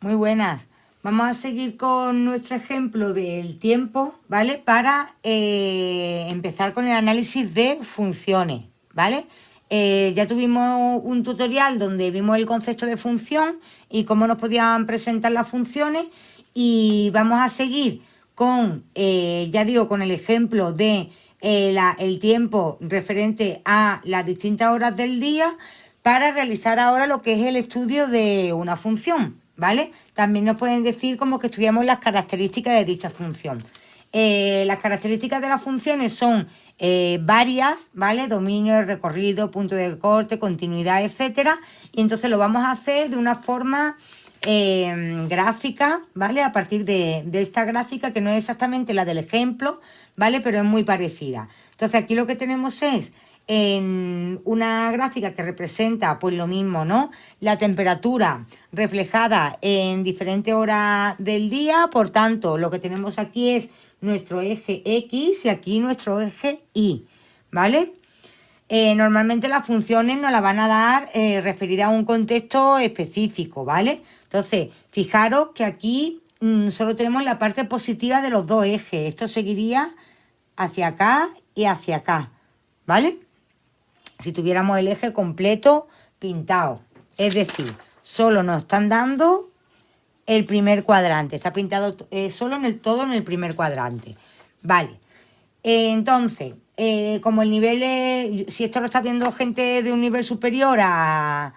Muy buenas. Vamos a seguir con nuestro ejemplo del tiempo, ¿vale? Para empezar con el análisis de funciones, ¿vale? Ya tuvimos un tutorial donde vimos el concepto de función y cómo nos podían presentar las funciones, y vamos a seguir con, ya digo, con el ejemplo de el tiempo referente a las distintas horas del día, para realizar ahora lo que es el estudio de una función, ¿vale? También nos pueden decir como que estudiamos las características de dicha función. Las características de las funciones son varias, ¿vale? Dominio, recorrido, punto de corte, continuidad, etcétera. Y entonces lo vamos a hacer de una forma gráfica, ¿vale? A partir de esta gráfica, que no es exactamente la del ejemplo, ¿vale? Pero es muy parecida. Entonces aquí lo que tenemos es en una gráfica que representa pues lo mismo, ¿no? La temperatura reflejada en diferentes horas del día. Por tanto, lo que tenemos aquí es nuestro eje X y aquí nuestro eje Y, ¿vale? Normalmente las funciones nos las van a dar referidas a un contexto específico, ¿vale? Entonces, fijaros que aquí solo tenemos la parte positiva de los dos ejes. Esto seguiría hacia acá y hacia acá, ¿vale? Si tuviéramos el eje completo pintado. Es decir, solo nos están dando el primer cuadrante. Está pintado solo todo en el primer cuadrante. Vale. Entonces, como el nivel es, si esto lo está viendo gente de un nivel superior a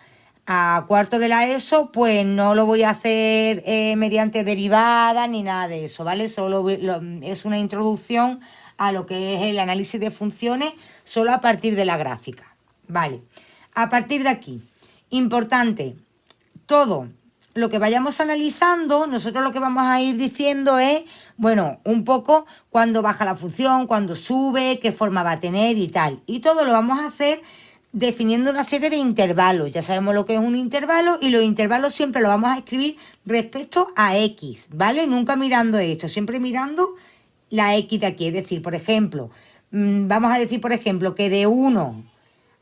cuarto de la ESO, pues no lo voy a hacer mediante derivadas ni nada de eso, ¿vale? Solo es una introducción a lo que es el análisis de funciones, solo a partir de la gráfica. Vale, a partir de aquí, importante, todo lo que vayamos analizando, nosotros lo que vamos a ir diciendo es, bueno, un poco cuándo baja la función, cuándo sube, qué forma va a tener y tal. Y todo lo vamos a hacer definiendo una serie de intervalos. Ya sabemos lo que es un intervalo, y los intervalos siempre los vamos a escribir respecto a X, ¿vale? Nunca mirando esto, siempre mirando la X de aquí. Es decir, por ejemplo, vamos a decir, por ejemplo, que de 1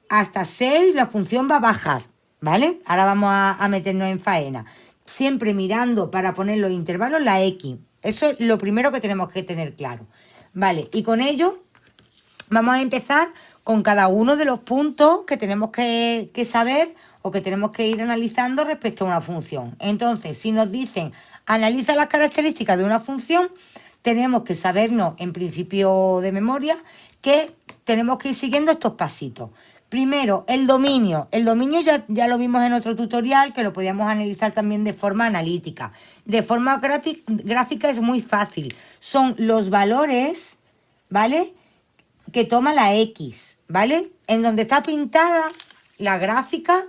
hasta 6 la función va a bajar, ¿vale? Ahora vamos a meternos en faena. Siempre mirando para poner los intervalos la X. Eso es lo primero que tenemos que tener claro, ¿vale? Y con ello vamos a empezar con cada uno de los puntos que tenemos que saber o que tenemos que ir analizando respecto a una función. Entonces, si nos dicen analiza las características de una función, tenemos que sabernos en principio de memoria que tenemos que ir siguiendo estos pasitos. Primero, el dominio. El dominio ya lo vimos en otro tutorial, que lo podíamos analizar también de forma analítica. De forma gráfica es muy fácil. Son los valores, ¿vale?, que toma la X, ¿vale? En donde está pintada la gráfica,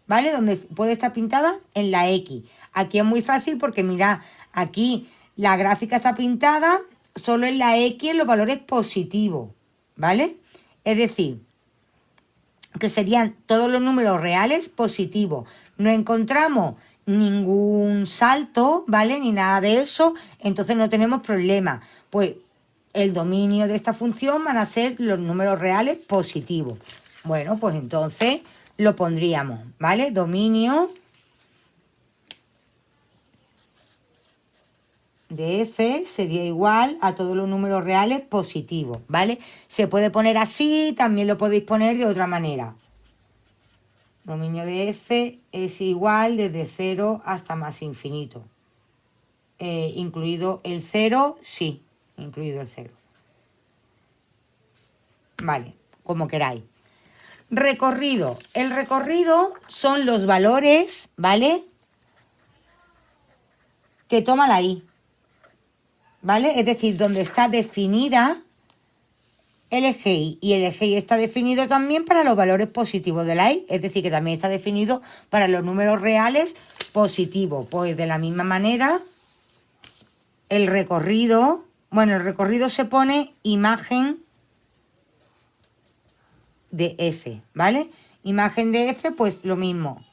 ¿vale? Donde puede estar pintada en la X. Aquí es muy fácil porque mirad, aquí la gráfica está pintada solo en la X en los valores positivos, ¿vale? Es decir, que serían todos los números reales positivos. No encontramos ningún salto, ¿vale? Ni nada de eso, entonces no tenemos problema. Pues el dominio de esta función van a ser los números reales positivos. Bueno, pues entonces lo pondríamos, ¿vale? Dominio de f sería igual a todos los números reales positivos, ¿vale? Se puede poner así, también lo podéis poner de otra manera. Dominio de f es igual desde 0 hasta más infinito. ¿Incluido el 0? Sí, incluido el 0. Vale, como queráis. Recorrido. El recorrido son los valores, ¿vale?, que toma la Y, ¿vale? Es decir, donde está definida el eje Y. Y el eje Y está definido también para los valores positivos de la Y. Es decir, que también está definido para los números reales positivos. Pues de la misma manera, el recorrido... Bueno, el recorrido se pone imagen de f, ¿vale? Imagen de f, pues lo mismo.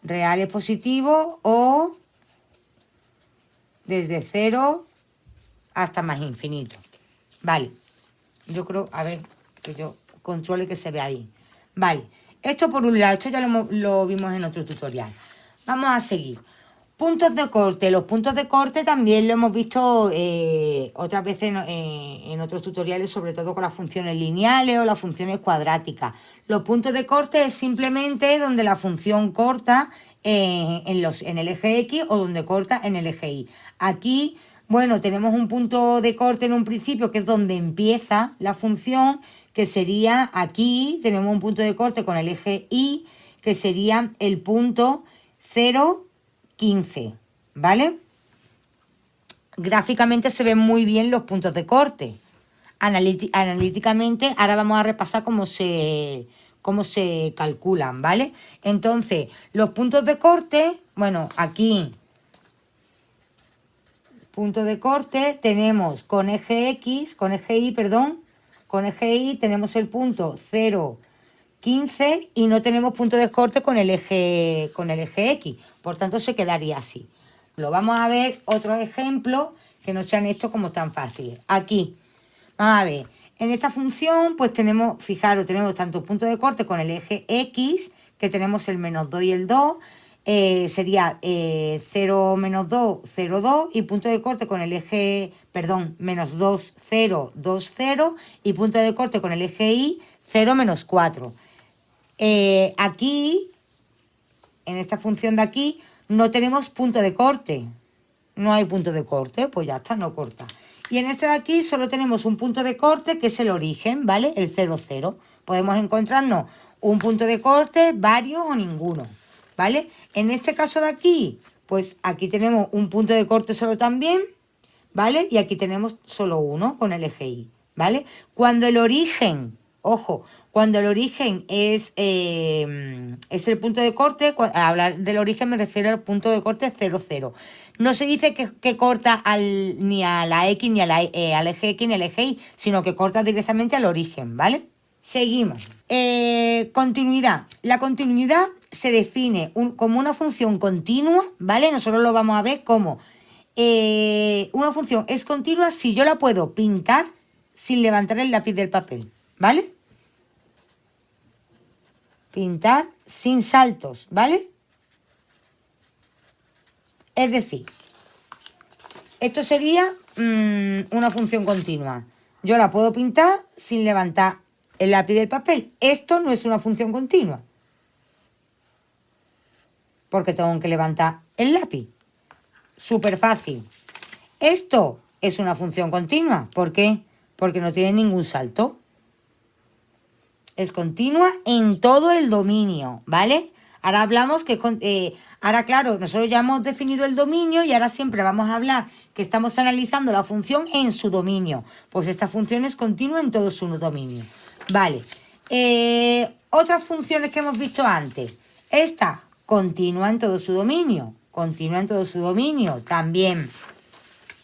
Real es positivo o desde 0 hasta más infinito. Vale. Yo creo, a ver, que yo controle que se vea bien. Vale. Esto por un lado, esto ya lo vimos en otro tutorial. Vamos a seguir. Puntos de corte. Los puntos de corte también lo hemos visto otras veces en otros tutoriales, sobre todo con las funciones lineales o las funciones cuadráticas. Los puntos de corte es simplemente donde la función corta en el eje X o donde corta en el eje Y. Aquí, bueno, tenemos un punto de corte en un principio que es donde empieza la función, que sería aquí, tenemos un punto de corte con el eje Y, que sería el punto 0, 15, ¿vale? Gráficamente se ven muy bien los puntos de corte. Analíticamente, ahora vamos a repasar cómo se calculan, ¿vale? Entonces, los puntos de corte, bueno, aquí, punto de corte, tenemos con eje X, con eje Y, perdón, con eje Y tenemos el punto 0, 15 y no tenemos punto de corte con el eje X. Por tanto, se quedaría así. Lo vamos a ver otros ejemplos que no sean estos como tan fáciles. Aquí, vamos a ver. En esta función, pues tenemos, fijaros, tenemos tanto punto de corte con el eje X, que tenemos el menos 2 y el 2, sería 0, menos 2, 0, 2, y punto de corte con el eje, perdón, menos 2, 0, 2, 0, y punto de corte con el eje Y, 0, menos 4. Aquí, en esta función de aquí, no tenemos punto de corte. No hay punto de corte, pues ya está, no corta. Y en este de aquí solo tenemos un punto de corte que es el origen, ¿vale? El 0, 0. Podemos encontrarnos un punto de corte, varios o ninguno, ¿vale? En este caso de aquí, pues aquí tenemos un punto de corte solo también, ¿vale? Y aquí tenemos solo uno con el eje Y, ¿vale? Cuando el origen, ojo, cuando el origen es el punto de corte, a hablar del origen me refiero al punto de corte 0, 0. No se dice que corta ni a la X, ni a al eje X, ni al eje Y, sino que corta directamente al origen, ¿vale? Seguimos. Continuidad. La continuidad se define como una función continua, ¿vale? Nosotros lo vamos a ver como una función es continua si yo la puedo pintar sin levantar el lápiz del papel, ¿vale? Pintar sin saltos, ¿vale? Es decir, esto sería una función continua. Yo la puedo pintar sin levantar el lápiz del papel. Esto no es una función continua, porque tengo que levantar el lápiz. Súper fácil. Esto es una función continua. ¿Por qué? Porque no tiene ningún salto. Es continua en todo el dominio, ¿vale? Ahora hablamos que... ahora, claro, nosotros ya hemos definido el dominio y ahora siempre vamos a hablar que estamos analizando la función en su dominio. Pues esta función es continua en todo su dominio. Vale. Otras funciones que hemos visto antes. Esta, continua en todo su dominio. Continua en todo su dominio también.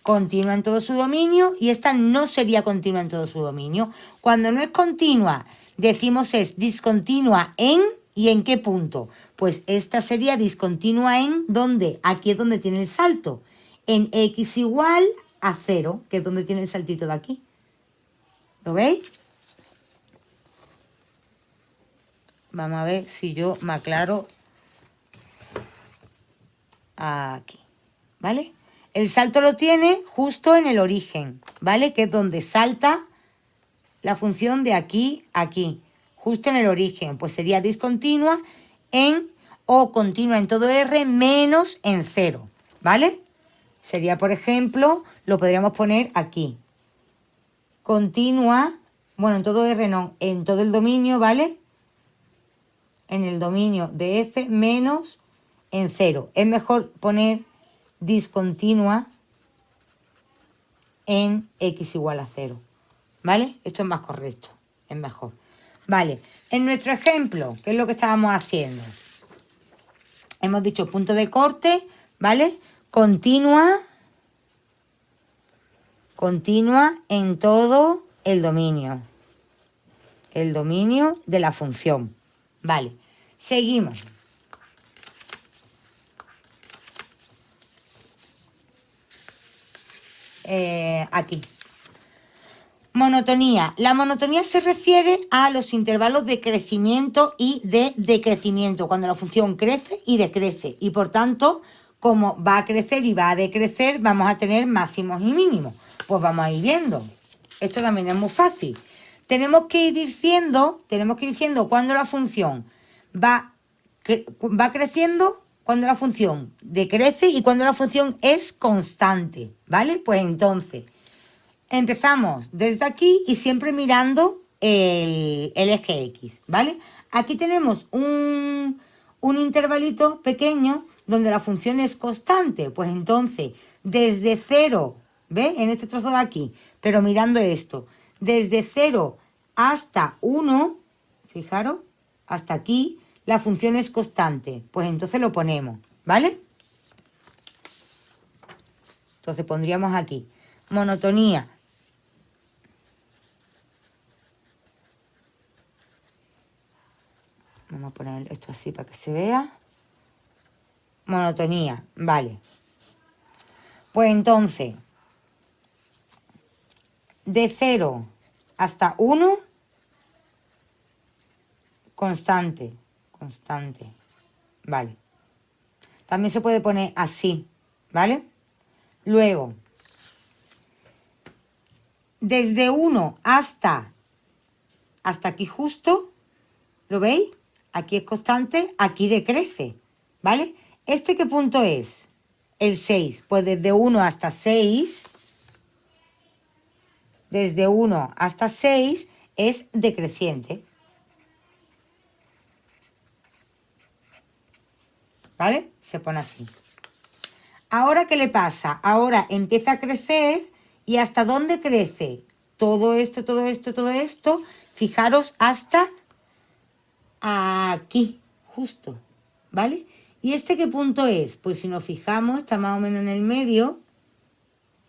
Continua en todo su dominio y esta no sería continua en todo su dominio. Cuando no es continua, decimos es discontinua en, ¿y en qué punto? Pues esta sería discontinua en, ¿dónde? Aquí es donde tiene el salto. En X igual a 0, que es donde tiene el saltito de aquí. ¿Lo veis? Vamos a ver si yo me aclaro aquí, ¿vale? El salto lo tiene justo en el origen, ¿vale? Que es donde salta la función de aquí a aquí, justo en el origen. Pues sería discontinua en o continua en todo R menos en 0, ¿vale? Sería, por ejemplo, lo podríamos poner aquí. Continua, bueno, en todo R no, en todo el dominio, ¿vale? En el dominio de F menos en 0. Es mejor poner discontinua en X igual a 0, ¿vale? Esto es más correcto, es mejor. Vale, en nuestro ejemplo, ¿qué es lo que estábamos haciendo? Hemos dicho punto de corte, ¿vale? Continua en todo el dominio de la función, Vale, seguimos. Aquí. Monotonía. La monotonía se refiere a los intervalos de crecimiento y de decrecimiento, cuando la función crece y decrece. Y por tanto, como va a crecer y va a decrecer, vamos a tener máximos y mínimos. Pues vamos a ir viendo. Esto también es muy fácil. Tenemos que ir diciendo cuando la función va creciendo, cuando la función decrece y cuando la función es constante, ¿vale? Pues entonces, empezamos desde aquí y siempre mirando el eje X, ¿vale? Aquí tenemos un intervalito pequeño donde la función es constante. Pues entonces, desde 0, ¿ves? En este trozo de aquí, pero mirando esto, desde 0 hasta 1, fijaros, hasta aquí, la función es constante. Pues entonces lo ponemos, ¿vale? Entonces pondríamos aquí, monotonía. Vamos a poner esto así para que se vea. Monotonía, vale. Pues entonces, de 0 hasta 1, constante, constante, vale. También se puede poner así, ¿vale? Luego, desde 1 hasta aquí justo, ¿lo veis? Aquí es constante, aquí decrece, ¿vale? ¿Este qué punto es? El 6. Pues desde 1 hasta 6, desde 1 hasta 6 es decreciente. ¿Vale? Se pone así. Ahora, ¿qué le pasa? Ahora empieza a crecer. ¿Y hasta dónde crece? Todo esto, todo esto, todo esto. Fijaros hasta aquí, justo. ¿Vale? ¿Y este qué punto es? Pues si nos fijamos, está más o menos en el medio.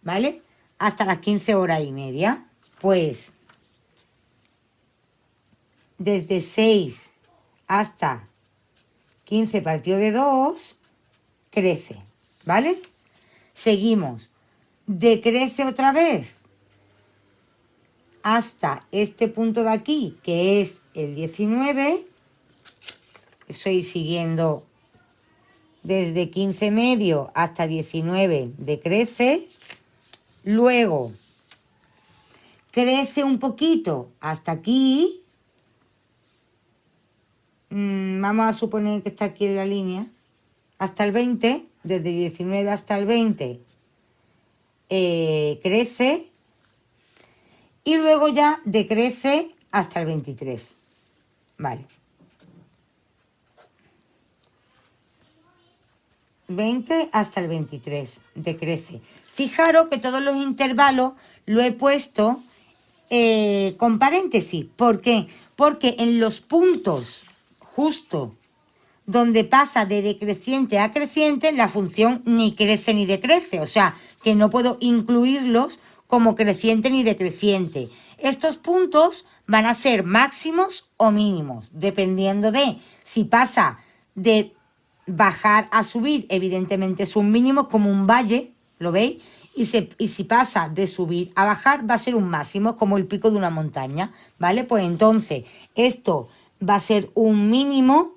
¿Vale? Hasta las 15 horas y media. Pues desde 6 hasta 15 partido de 2, crece, ¿vale? Seguimos. Decrece otra vez hasta este punto de aquí, que es el 19. Estoy siguiendo desde 15 medio hasta 19, decrece. Luego, crece un poquito hasta aquí. Vamos a suponer que está aquí en la línea. Hasta el 20, desde 19 hasta el 20, crece. Y luego ya decrece hasta el 23. Vale. 20 hasta el 23, decrece. Fijaros que todos los intervalos lo he puesto con paréntesis. ¿Por qué? Porque en los puntos justo donde pasa de decreciente a creciente, la función ni crece ni decrece. O sea, que no puedo incluirlos como creciente ni decreciente. Estos puntos van a ser máximos o mínimos, dependiendo de si pasa de bajar a subir, evidentemente es un mínimo, como un valle, ¿lo veis? Y si pasa de subir a bajar, va a ser un máximo, como el pico de una montaña, ¿vale? Pues entonces, esto va a ser un mínimo,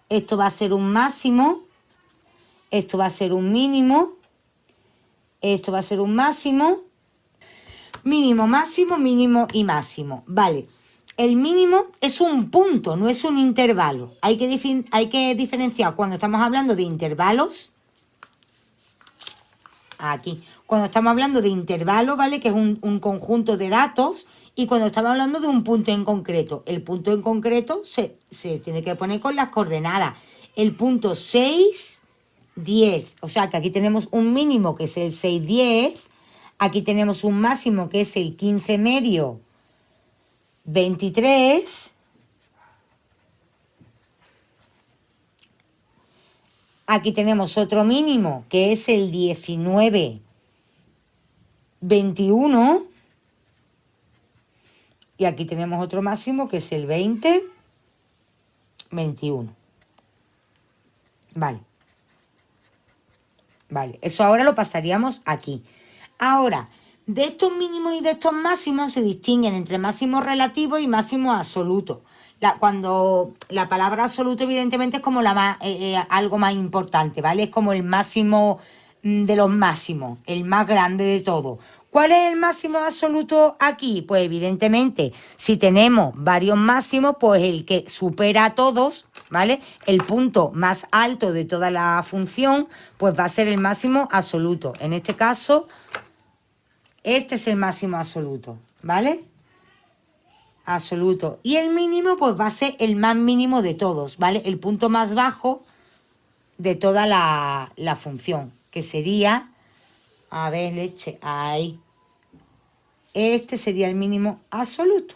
esto va a ser un máximo, esto va a ser un mínimo, esto va a ser un máximo, mínimo, máximo, mínimo y máximo, ¿vale? El mínimo es un punto, no es un intervalo. Hay que diferenciar cuando estamos hablando de intervalos. Aquí. Cuando estamos hablando de intervalos, ¿vale? Que es un conjunto de datos. Y cuando estamos hablando de un punto en concreto. El punto en concreto se tiene que poner con las coordenadas. El punto 6, 10. O sea que aquí tenemos un mínimo que es el 6, 10. Aquí tenemos un máximo que es el 15 medio, 23. Aquí tenemos otro mínimo que es el 19, 21. Y aquí tenemos otro máximo que es el 20, 21. Vale. Vale, eso ahora lo pasaríamos aquí. Ahora, de estos mínimos y de estos máximos se distinguen entre máximos relativos y máximos absolutos. Cuando la palabra absoluto evidentemente es como algo más importante, ¿vale? Es como el máximo de los máximos, el más grande de todo. ¿Cuál es el máximo absoluto aquí? Pues evidentemente, si tenemos varios máximos, pues el que supera a todos, ¿vale? El punto más alto de toda la función, pues va a ser el máximo absoluto. En este caso, este es el máximo absoluto, ¿vale? Absoluto. Y el mínimo, pues va a ser el más mínimo de todos, ¿vale? El punto más bajo de toda la función, que sería, a ver, leche, ahí. Este sería el mínimo absoluto.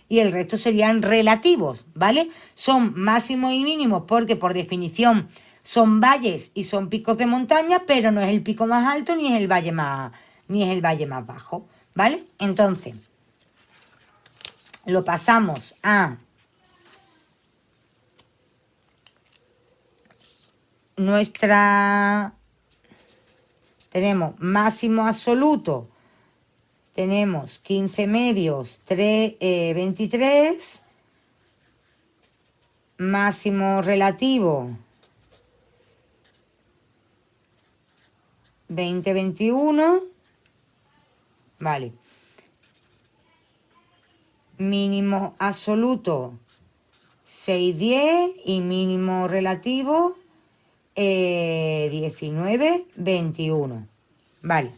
Y el resto serían relativos, ¿vale? Son máximos y mínimos porque por definición son valles y son picos de montaña, pero no es el pico más alto ni es el valle más bajo, ¿vale? Entonces, lo pasamos a tenemos máximo absoluto, tenemos 15 medios, 23, máximo relativo, 20, 21, vale. Mínimo absoluto 6, 10 y mínimo relativo 19, 21. Vale,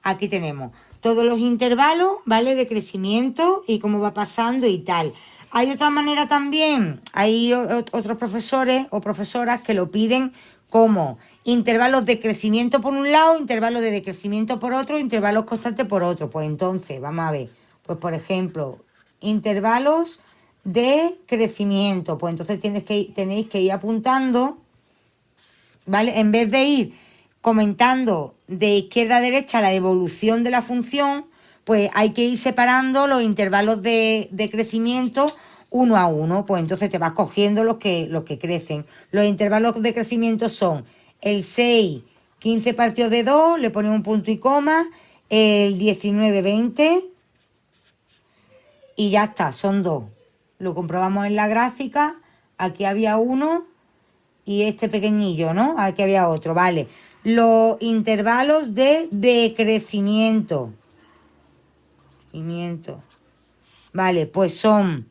aquí tenemos todos los intervalos, ¿vale? De crecimiento y cómo va pasando y tal. Hay otra manera también, hay otros profesores o profesoras que lo piden como intervalos de crecimiento por un lado, intervalos de decrecimiento por otro, intervalos constantes por otro. Pues entonces, vamos a ver, pues por ejemplo, intervalos de crecimiento. Pues entonces tenéis que ir apuntando, ¿vale? En vez de ir comentando de izquierda a derecha la evolución de la función, pues hay que ir separando los intervalos de crecimiento uno a uno. Pues entonces te vas cogiendo los que crecen. Los intervalos de crecimiento son el 6, 15 partido de 2, le pones un punto y coma, el 19, 20 y ya está, son 2. Lo comprobamos en la gráfica, aquí había uno y este pequeñillo, ¿no? Aquí había otro, vale. Los intervalos de decrecimiento. Vale, pues son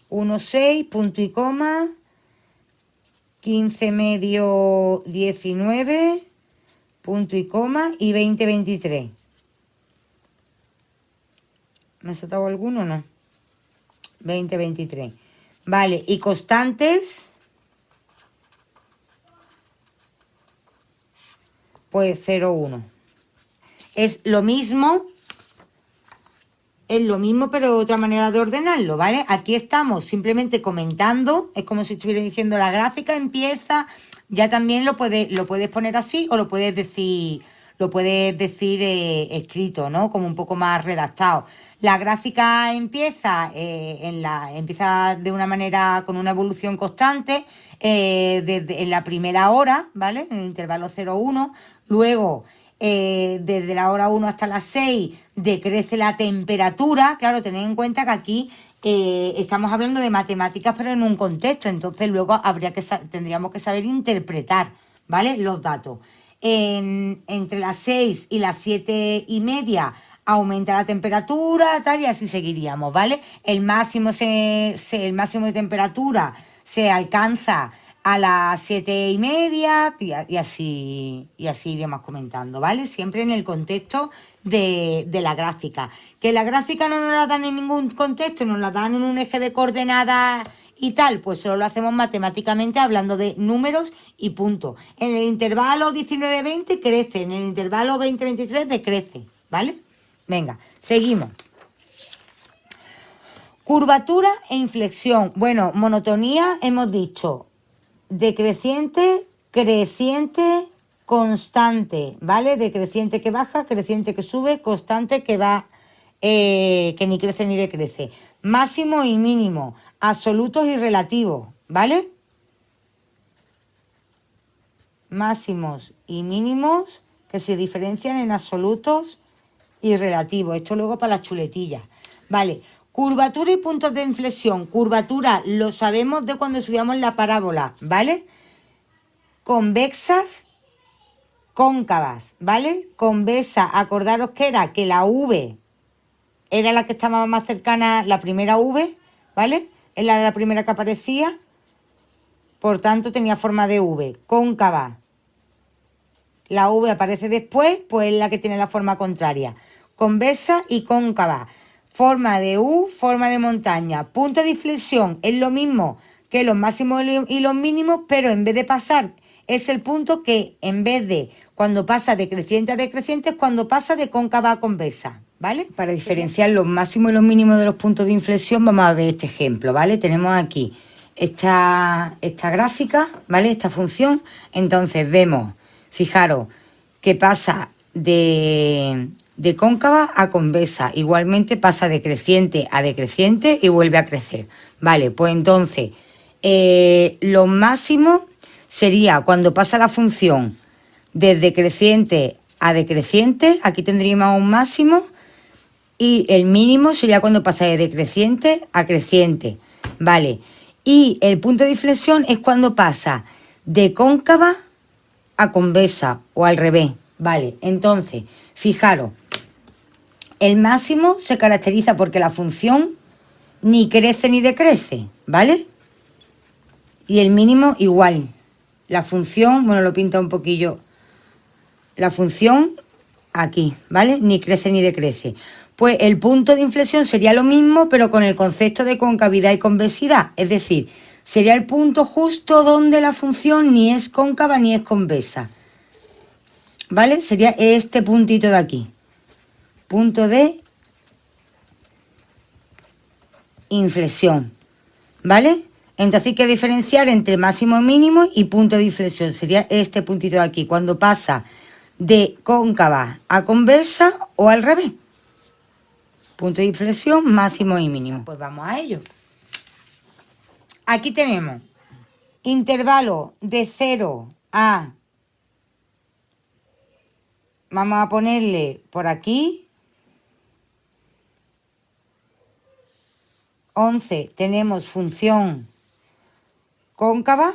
1, 6, punto y coma, 15 medio, 19, punto y coma y 20, 23. ¿Me ha saltado alguno o no? 20, 23. Vale, y constantes, pues 0, 1. Es lo mismo, pero de otra manera de ordenarlo, ¿vale? Aquí estamos simplemente comentando, es como si estuviera diciendo la gráfica empieza, ya también lo puedes poner así o lo puedes decir escrito, ¿no? Como un poco más redactado. La gráfica empieza empieza de una manera con una evolución constante en la primera hora, ¿vale? En el intervalo 0-1. Luego, desde la hora 1 hasta las 6, decrece la temperatura. Claro, tened en cuenta que aquí estamos hablando de matemáticas, pero en un contexto. Entonces, luego tendríamos que saber interpretar, ¿vale? Los datos. Entre las 6 y las 7 y media aumenta la temperatura, tal, y así seguiríamos, ¿vale? El máximo de temperatura se alcanza a las 7 y media y así iremos comentando, ¿vale? Siempre en el contexto de la gráfica. Que la gráfica no nos la dan en ningún contexto, nos la dan en un eje de coordenadas y tal, pues solo lo hacemos matemáticamente hablando de números y punto. En el intervalo 19-20 crece, en el intervalo 20-23 decrece, ¿vale? Venga, seguimos. Curvatura e inflexión. Bueno, monotonía hemos dicho decreciente, creciente, constante, ¿vale? Decreciente que baja, creciente que sube, constante que va, que ni crece ni decrece. Máximo y mínimo. absolutos y relativos, ¿vale? Máximos y mínimos que se diferencian en absolutos y relativos. Esto luego para las chuletillas. Vale, curvatura y puntos de inflexión. Curvatura lo sabemos de cuando estudiamos la parábola, ¿vale? Convexas, cóncavas, ¿vale? Convexa, acordaros que era que la V era la que estaba más cercana, la primera V, ¿vale? Era la primera que aparecía, por tanto tenía forma de V. Cóncava, la V aparece después, pues es la que tiene la forma contraria. Convexa y cóncava. Forma de U, forma de montaña. Punto de inflexión es lo mismo que los máximos y los mínimos, pero en vez de pasar, es el punto que en vez de cuando pasa de creciente a decreciente, es cuando pasa de cóncava a convexa, ¿vale? Para diferenciar los máximos y los mínimos de los puntos de inflexión, vamos a ver este ejemplo, ¿vale? Tenemos aquí esta gráfica, ¿vale? Esta función. Entonces vemos, fijaros, que pasa de cóncava a convexa. Igualmente pasa de creciente a decreciente y vuelve a crecer. Vale, pues entonces lo máximo sería cuando pasa la función desde creciente a decreciente. Aquí tendríamos un máximo. Y el mínimo sería cuando pasa de decreciente a creciente. Vale. Y el punto de inflexión es cuando pasa de cóncava a convexa o al revés. Vale, entonces, fijaros, el máximo se caracteriza porque la función ni crece ni decrece, ¿vale? Y el mínimo igual. La función, bueno, lo pinta un poquillo. La función aquí, ¿vale? Ni crece ni decrece. Pues el punto de inflexión sería lo mismo, pero con el concepto de concavidad y convexidad. Es decir, sería el punto justo donde la función ni es cóncava ni es convexa. ¿Vale? Sería este puntito de aquí. Punto de inflexión. ¿Vale? Entonces hay que diferenciar entre máximo y mínimo y punto de inflexión. Sería este puntito de aquí, cuando pasa de cóncava a convexa o al revés. Punto de inflexión, máximo y mínimo. Pues vamos a ello. Aquí tenemos intervalo de 0 a... Vamos a ponerle por aquí 11. Tenemos función cóncava,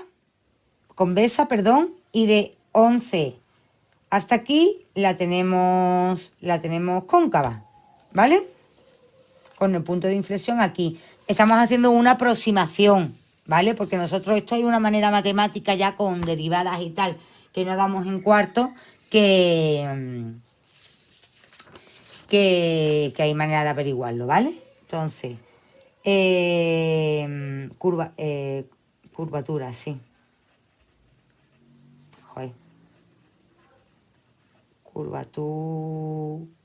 convexa, perdón, y de 11 hasta aquí la tenemos cóncava, ¿vale? Con el punto de inflexión aquí. Estamos haciendo una aproximación, ¿vale? Porque nosotros esto hay una manera matemática ya con derivadas y tal, que no damos en cuarto, que hay manera de averiguarlo, ¿vale? Entonces, curvatura, sí. Joder.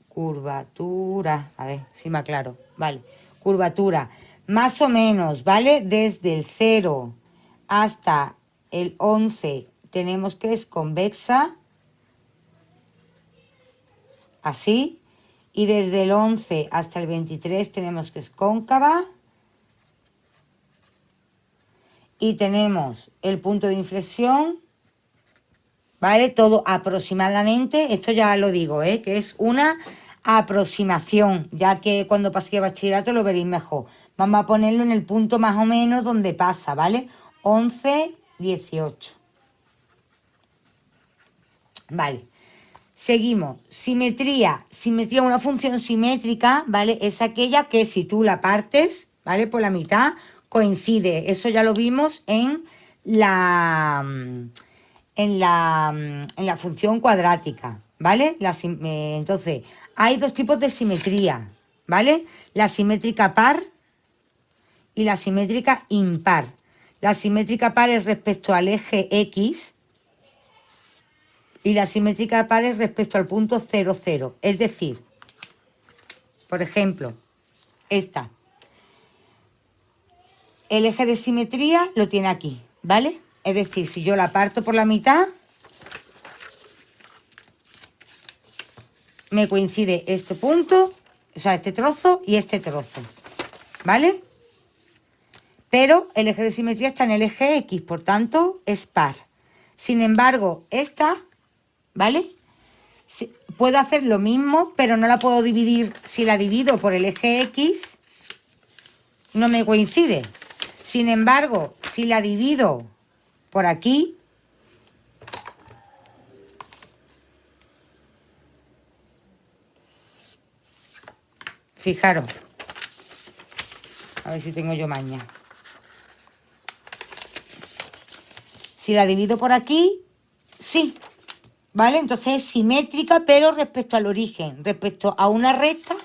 Curvatura, a ver si me aclaro, vale, curvatura, más o menos, ¿vale? Desde el 0 hasta el 11 tenemos que es convexa, así, y desde el 11 hasta el 23 tenemos que es cóncava, y tenemos el punto de inflexión, ¿vale? Todo aproximadamente, esto ya lo digo, que es una aproximación, ya que cuando pase bachillerato lo veréis mejor. Vamos a ponerlo en el punto más o menos donde pasa, ¿vale? 11, 18. Vale. Seguimos. Simetría. Simetría, una función simétrica, ¿vale? Es aquella que si tú la partes, ¿vale? Por la mitad, coincide. Eso ya lo vimos en la función cuadrática, ¿vale? Entonces, hay dos tipos de simetría, ¿vale? La simétrica par y la simétrica impar. La simétrica par es respecto al eje X y la simétrica par es respecto al punto 0, 0. Es decir, por ejemplo, esta. El eje de simetría lo tiene aquí, ¿vale? Es decir, si yo la parto por la mitad, me coincide este punto, o sea, este trozo y este trozo, ¿vale? pero el eje de simetría está en el eje X, por tanto es par. Sin embargo, esta, ¿vale? Puedo hacer lo mismo, pero no la puedo dividir. Si la divido por el eje X, no me coincide. Sin embargo, si la divido por aquí, fijaros, a ver si tengo yo maña. Si la divido por aquí, sí, ¿vale? Entonces es simétrica, pero respecto al origen, respecto a una recta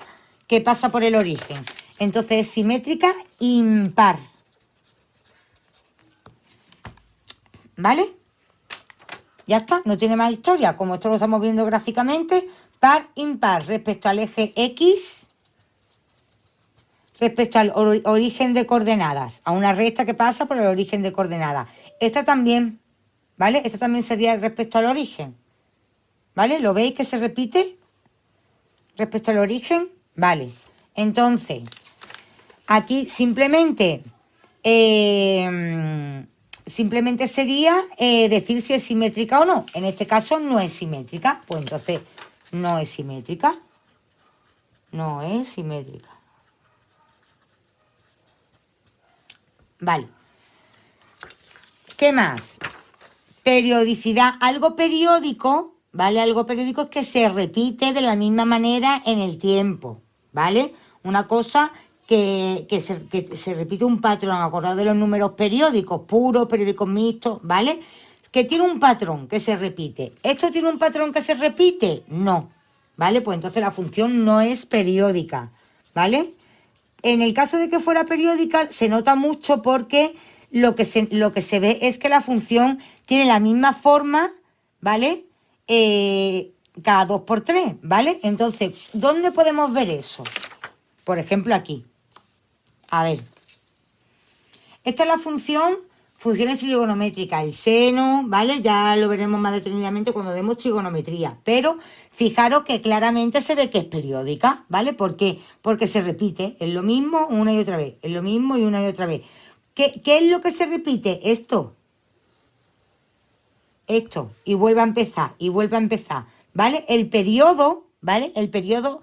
que pasa por el origen. Entonces es simétrica impar, ¿vale? Ya está, no tiene más historia. Como esto lo estamos viendo gráficamente, par, impar, respecto al eje X, respecto al origen de coordenadas, a una recta que pasa por el origen de coordenadas. Esta también, ¿vale? Esta también sería respecto al origen, ¿vale? ¿Lo veis que se repite? Respecto al origen, vale. Entonces, aquí simplemente sería decir si es simétrica o no. En este caso no es simétrica, pues entonces no es simétrica. No es simétrica. Vale. ¿Qué más? Periodicidad. Algo periódico, ¿vale? Algo periódico es que se repite de la misma manera en el tiempo, ¿vale? Una cosa que se repite un patrón, acordado de los números periódicos, puros, periódicos mixtos, ¿vale? Que tiene un patrón que se repite. ¿Esto tiene un patrón que se repite? No, ¿vale? Pues entonces la función no es periódica, ¿vale? En el caso de que fuera periódica, se nota mucho porque lo que se ve es que la función tiene la misma forma, ¿vale? Cada 2 por 3, ¿vale? Entonces, ¿dónde podemos ver eso? Por ejemplo, aquí. A ver. Esta es la funciones trigonométricas, el seno, ¿vale? Ya lo veremos más detenidamente cuando demos trigonometría. Pero fijaros que claramente se ve que es periódica, ¿vale? ¿Por qué? Porque se repite, es lo mismo una y otra vez, es lo mismo y una y otra vez. ¿Qué es lo que se repite? Esto, y vuelve a empezar, y vuelve a empezar, ¿vale? El periodo, ¿vale? El periodo,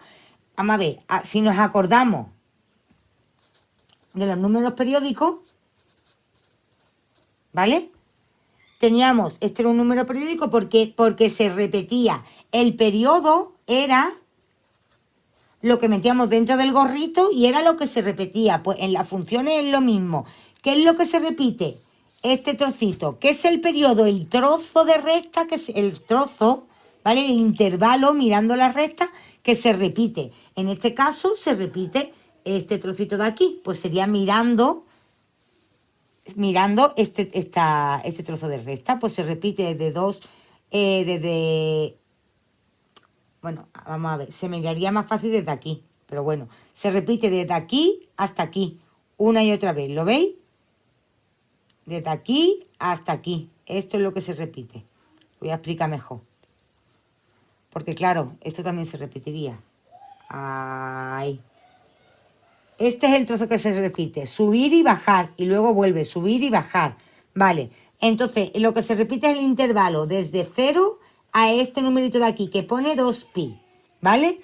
vamos a ver, si nos acordamos de los números periódicos, ¿vale? Teníamos, este era un número periódico porque se repetía. El periodo era lo que metíamos dentro del gorrito y era lo que se repetía. Pues en las funciones es lo mismo. ¿Qué es lo que se repite? Este trocito. ¿Qué es el periodo? El trozo de recta, que es el trozo, ¿vale? El intervalo mirando la recta que se repite. En este caso se repite este trocito de aquí. Pues sería mirando este trozo de recta, pues se repite desde dos, bueno, vamos a ver, se me haría más fácil desde aquí, pero bueno, se repite desde aquí hasta aquí, una y otra vez, ¿lo veis? Desde aquí hasta aquí, esto es lo que se repite. Voy a explicar mejor, porque claro, esto también se repetiría. Ahí. Este es el trozo que se repite, subir y bajar, y luego vuelve, subir y bajar, ¿vale? Entonces, lo que se repite es el intervalo desde 0 a este numerito de aquí, que pone 2pi, ¿vale?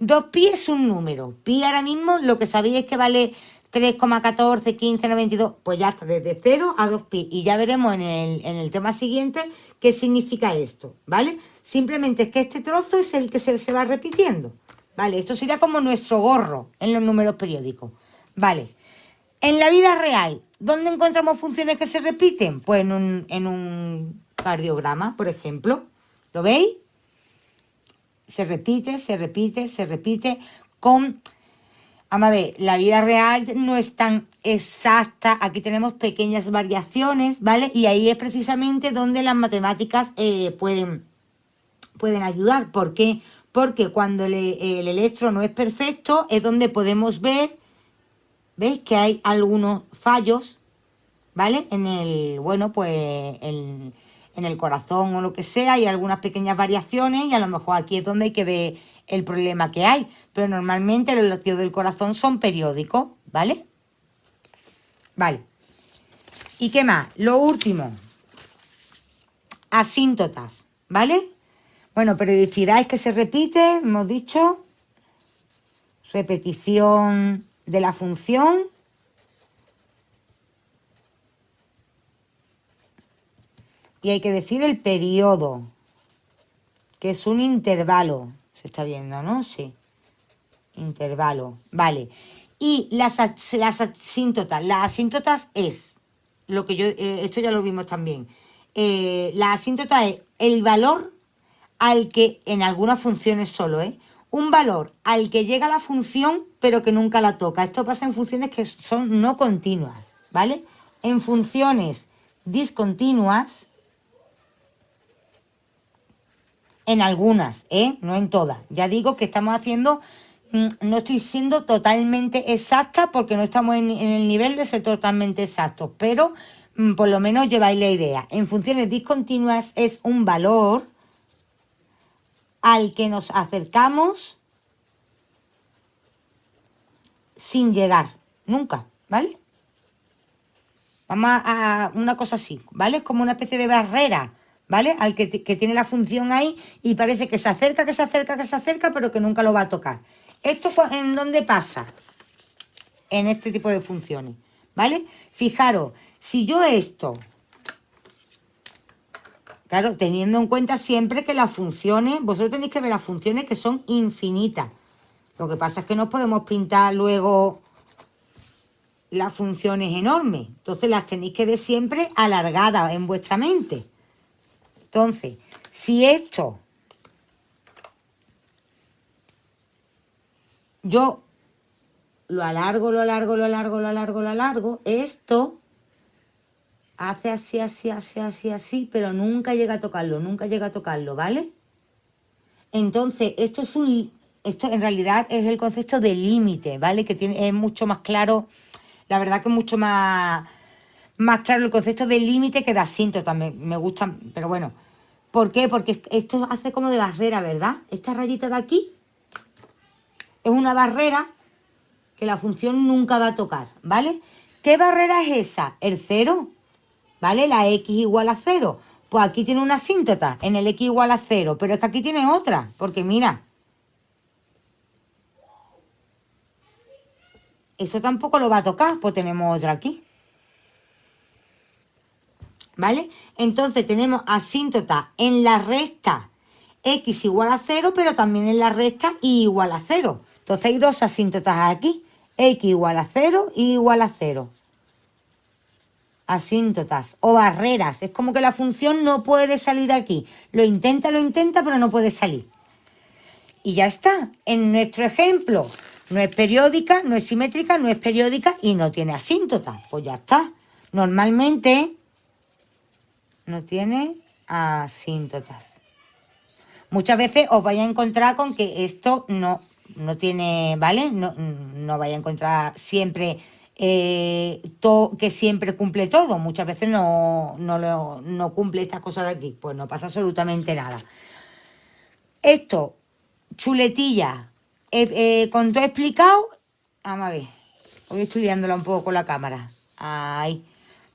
2pi es un número, pi ahora mismo lo que sabéis es que vale 3,14, 15, 92, pues ya está, desde 0 a 2pi, y ya veremos en el tema siguiente qué significa esto, ¿vale? Simplemente es que este trozo es el que se va repitiendo. Vale, esto sería como nuestro gorro en los números periódicos. Vale, en la vida real, ¿dónde encontramos funciones que se repiten? Pues en un cardiograma, por ejemplo. ¿Lo veis? Se repite, se repite, se repite con... Vamos a ver, la vida real no es tan exacta. Aquí tenemos pequeñas variaciones, ¿vale? Y ahí es precisamente donde las matemáticas pueden ayudar. ¿Por qué? Porque cuando el electro no es perfecto es donde podemos ver, ¿veis? Que hay algunos fallos, ¿vale? En el, bueno, pues en el corazón o lo que sea, hay algunas pequeñas variaciones y a lo mejor aquí es donde hay que ver el problema que hay. Pero normalmente los latidos del corazón son periódicos, ¿vale? Vale. ¿Y qué más? Lo último, asíntotas, ¿vale? Bueno, periodicidad es que se repite, hemos dicho, repetición de la función. Y hay que decir el periodo, que es un intervalo. Se está viendo, ¿no? Sí. Intervalo, vale. Y las asíntotas. Las asíntotas es lo que yo... esto ya lo vimos también. La asíntota es el valor al que... En algunas funciones solo, ¿eh? Un valor al que llega la función, pero que nunca la toca. Esto pasa en funciones que son no continuas, ¿vale? En funciones discontinuas... En algunas, no en todas. Ya digo que estamos haciendo, no estoy siendo totalmente exacta porque no estamos en el nivel de ser totalmente exactos, pero por lo menos lleváis la idea. En funciones discontinuas es un valor al que nos acercamos sin llegar, nunca, ¿vale? Vamos a una cosa así, ¿vale? Es como una especie de barrera, ¿vale? Al que tiene la función ahí y parece que se acerca, que se acerca, que se acerca, pero que nunca lo va a tocar. ¿Esto en dónde pasa? En este tipo de funciones, ¿vale? Fijaros, si yo esto, claro, teniendo en cuenta siempre que las funciones, vosotros tenéis que ver las funciones que son infinitas. Lo que pasa es que no podemos pintar luego las funciones enormes. Entonces las tenéis que ver siempre alargadas en vuestra mente. Entonces, si esto yo lo alargo, lo alargo, lo alargo, lo alargo, lo alargo, esto hace así, así, así, así, así, pero nunca llega a tocarlo, nunca llega a tocarlo, ¿vale? Entonces, esto en realidad es el concepto de límite, ¿vale? Que es mucho más claro, la verdad que es mucho más claro el concepto de límite que de asíntota, me gusta, pero bueno. ¿Por qué? Porque esto hace como de barrera, ¿verdad? Esta rayita de aquí es una barrera que la función nunca va a tocar, ¿vale? ¿Qué barrera es esa? El cero, ¿vale? La x igual a 0. Pues aquí tiene una asíntota en el x igual a 0, pero es que aquí tiene otra, porque mira, esto tampoco lo va a tocar, pues tenemos otra aquí. ¿Vale? Entonces tenemos asíntota en la recta x igual a 0, pero también en la recta y igual a 0. Entonces hay dos asíntotas aquí, x igual a 0 y igual a 0. Asíntotas o barreras. Es como que la función no puede salir de aquí. Lo intenta, pero no puede salir. Y ya está. En nuestro ejemplo, no es periódica, no es simétrica, no es periódica y no tiene asíntota. Pues ya está. Normalmente no tiene asíntotas. Muchas veces os vais a encontrar con que esto no tiene, ¿vale? No vais a encontrar siempre que siempre cumple todo. Muchas veces no cumple estas cosas de aquí. Pues no pasa absolutamente nada. Esto, chuletilla, con todo explicado. Vamos a ver. Hoy estoy liándola un poco con la cámara. Ahí.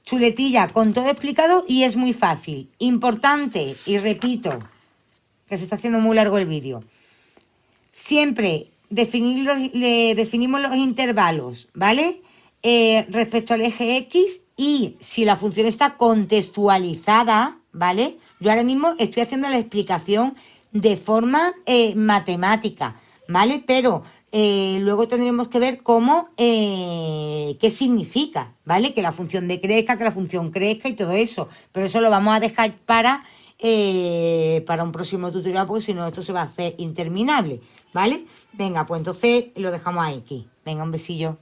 Chuletilla con todo explicado y es muy fácil. Importante, y repito, que se está haciendo muy largo el vídeo. Siempre definimos los intervalos, ¿vale? Respecto al eje X y si la función está contextualizada, ¿vale? Yo ahora mismo estoy haciendo la explicación de forma matemática, ¿vale? Pero luego tendremos que ver cómo, qué significa, ¿vale? Que la función decrezca, que la función crezca y todo eso. Pero eso lo vamos a dejar para un próximo tutorial, porque si no esto se va a hacer interminable, ¿vale? Venga, pues entonces lo dejamos aquí. Venga, un besillo.